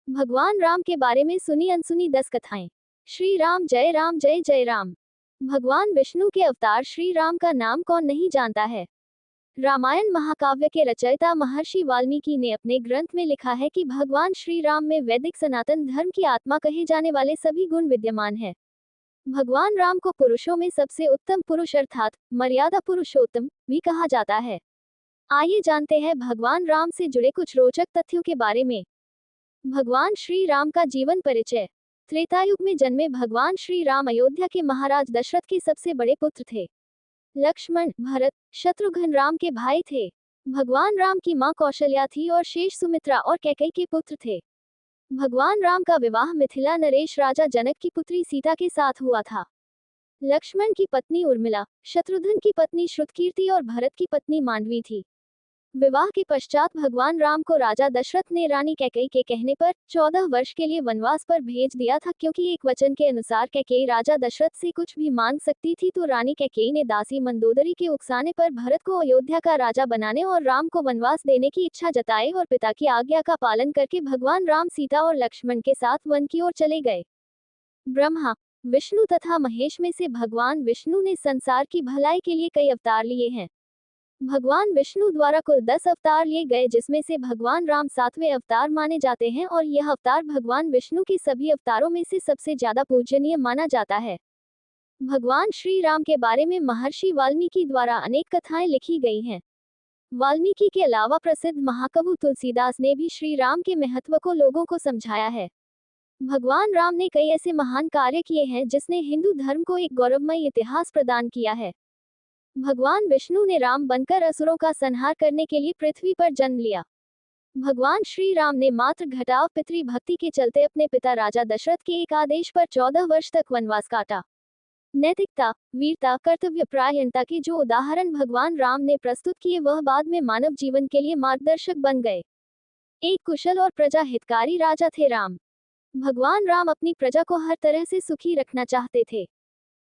भगवान राम के बारे में सुनी अनसुनी 10 कथाएं। श्री राम जय जय राम। भगवान विष्णु के अवतार श्री राम का नाम कौन नहीं जानता है। रामायण महाकाव्य के रचयिता महर्षि वाल्मीकि ने अपने ग्रंथ में लिखा है कि भगवान श्री राम में वैदिक सनातन धर्म की आत्मा कहे जाने वाले सभी गुण विद्यमान है। भगवान राम को पुरुषों में सबसे उत्तम पुरुष अर्थात मर्यादा पुरुषोत्तम भी कहा जाता है। आइए जानते हैं भगवान राम से जुड़े कुछ रोचक तथ्यों के बारे में। भगवान श्री राम का जीवन परिचय। त्रेतायुग में जन्मे भगवान श्री राम अयोध्या के महाराज दशरथ के सबसे बड़े पुत्र थे। लक्ष्मण, भरत, शत्रुघ्न राम के भाई थे। भगवान राम की मां कौशल्या थी और शेष सुमित्रा और कैकेयी के पुत्र थे। भगवान राम का विवाह मिथिला नरेश राजा जनक की पुत्री सीता के साथ हुआ था। लक्ष्मण की पत्नी उर्मिला, शत्रुघ्न की पत्नी श्रुतकीर्ति और भरत की पत्नी मांडवी थी। विवाह के पश्चात भगवान राम को राजा दशरथ ने रानी कैकेयी के कहने पर 14 वर्ष के लिए वनवास पर भेज दिया था, क्योंकि एक वचन के अनुसार कैकेयी राजा दशरथ से कुछ भी मांग सकती थी। तो रानी कैकेयी ने दासी मंदोदरी के उकसाने पर भरत को अयोध्या का राजा बनाने और राम को वनवास देने की इच्छा जताई और पिता की आज्ञा का पालन करके भगवान राम सीता और लक्ष्मण के साथ वन की ओर चले गए। ब्रह्मा, विष्णु तथा महेश में से भगवान विष्णु ने संसार की भलाई के लिए कई अवतार लिए हैं। भगवान विष्णु द्वारा कुल 10 अवतार लिए गए, जिसमें से भगवान राम 7वें अवतार माने जाते हैं और यह अवतार भगवान विष्णु के सभी अवतारों में से सबसे ज्यादा पूजनीय माना जाता है। भगवान श्री राम के बारे में महर्षि वाल्मीकि द्वारा अनेक कथाएं लिखी गई हैं। वाल्मीकि के अलावा प्रसिद्ध महाकवि तुलसीदास ने भी श्री राम के महत्व को लोगों को समझाया है। भगवान राम ने कई ऐसे महान कार्य किए हैं जिसने हिंदू धर्म को एक गौरवमय इतिहास प्रदान किया है। भगवान विष्णु ने राम बनकर असुरों का संहार करने के लिए पृथ्वी पर जन्म लिया। भगवान श्री राम ने मात्र घटाव पितृ भक्ति के चलते अपने पिता राजा दशरथ के एक आदेश पर 14 वर्ष तक वनवास काटा। नैतिकता, वीरता, कर्तव्य परायणता के जो उदाहरण भगवान राम ने प्रस्तुत किए, वह बाद में मानव जीवन के लिए मार्गदर्शक बन गए। एक कुशल और प्रजा हितकारी राजा थे राम। भगवान राम अपनी प्रजा को हर तरह से सुखी रखना चाहते थे।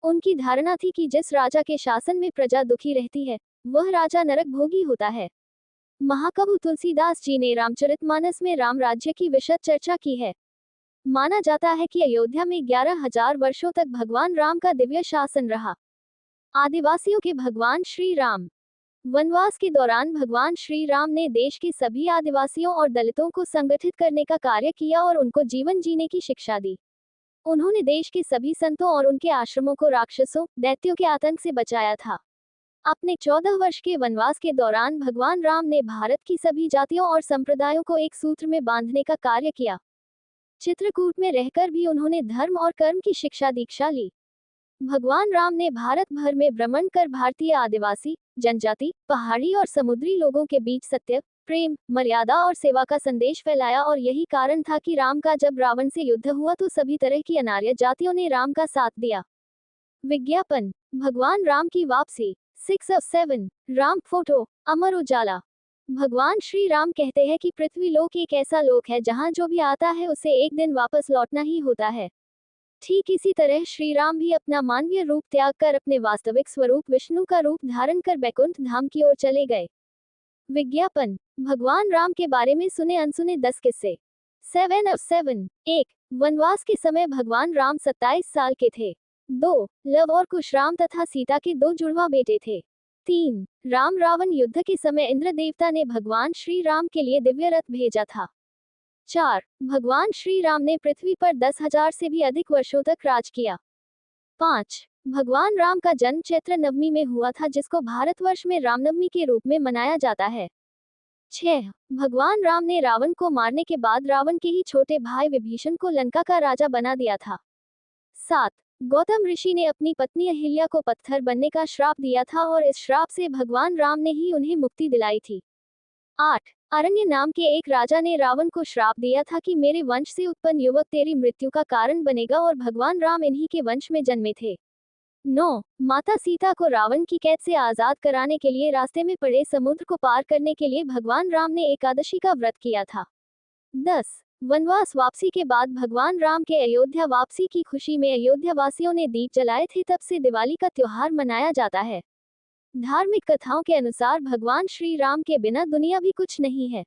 उनकी धारणा थी कि जिस राजा के शासन में प्रजा दुखी रहती है, वह राजा नरक भोगी होता है। महाकवि तुलसीदास जी ने रामचरितमानस में राम राज्य की विशद चर्चा की है। माना जाता है कि अयोध्या में 11,000 वर्षों तक भगवान राम का दिव्य शासन रहा। आदिवासियों के भगवान श्री राम। वनवास के दौरान भगवान श्री राम ने देश के सभी आदिवासियों और दलितों को संगठित करने का कार्य किया और उनको जीवन जीने की शिक्षा दी। उन्होंने देश के सभी संतों और उनके आश्रमों को राक्षसों, दैत्यों के आतंक से बचाया था। अपने 14 वर्ष के वनवास के दौरान भगवान राम ने भारत की सभी जातियों और संप्रदायों को एक सूत्र में बांधने का कार्य किया। चित्रकूट में रहकर भी उन्होंने धर्म और कर्म की शिक्षा दीक्षा ली। भगवान राम ने भारत भर में भ्रमण कर भारतीय आदिवासी, जनजाति, पहाड़ी और समुद्री लोगों के बीच सत्य, प्रेम, मर्यादा और सेवा का संदेश फैलाया और यही कारण था कि राम का जब रावण से युद्ध हुआ तो सभी तरह की अनार्य जातियों ने राम का साथ दिया। विज्ञापन, भगवान राम की वापसी। 6 of 7 राम फोटो, अमर उजाला। भगवान श्री राम कहते हैं कि पृथ्वी लोक एक ऐसा लोक है जहां जो भी आता है उसे एक दिन वापस लौटना ही होता है। ठीक इसी तरह श्री राम भी अपना मानवीय रूप त्याग कर अपने वास्तविक स्वरूप विष्णु का रूप धारण कर बैकुंठ धाम की ओर चले गए। विज्ञापन, भगवान राम के बारे में सुने अनसुने 10 किस्से। 7 of 7। 1. वनवास के समय भगवान राम 27 साल के थे। 2. लव और कुश राम तथा सीता के 2 जुड़वा बेटे थे। 3. राम रावण युद्ध के समय इंद्र देवता ने भगवान श्री राम के लिए दिव्य रथ भेजा था। 4. भगवान श्री राम ने पृथ्वी पर 10,000 से भी अधिक वर्षों तक राज किया। 5. भगवान राम का जन्म चैत्र नवमी में हुआ था, जिसको भारतवर्ष में रामनवमी के रूप में मनाया जाता है। 6. भगवान राम ने रावण को मारने के बाद रावण के ही छोटे भाई विभीषण को लंका का राजा बना दिया था। 7. गौतम ऋषि ने अपनी पत्नी अहिल्या को पत्थर बनने का श्राप दिया था और इस श्राप से भगवान राम ने ही उन्हें मुक्ति दिलाई थी। 8. अरण्य नाम के एक राजा ने रावण को श्राप दिया था कि मेरे वंश से उत्पन्न युवक तेरी मृत्यु का कारण बनेगा, और भगवान राम इन्हीं के वंश में जन्मे थे। 9. माता सीता को रावण की कैद से आजाद कराने के लिए रास्ते में पड़े समुद्र को पार करने के लिए भगवान राम ने एकादशी का व्रत किया था। 10. वनवास वापसी के बाद भगवान राम के अयोध्या वापसी की खुशी में अयोध्या वासियों ने दीप जलाए थे, तब से दिवाली का त्योहार मनाया जाता है। धार्मिक कथाओं के अनुसार भगवान श्री राम के बिना दुनिया भी कुछ नहीं है।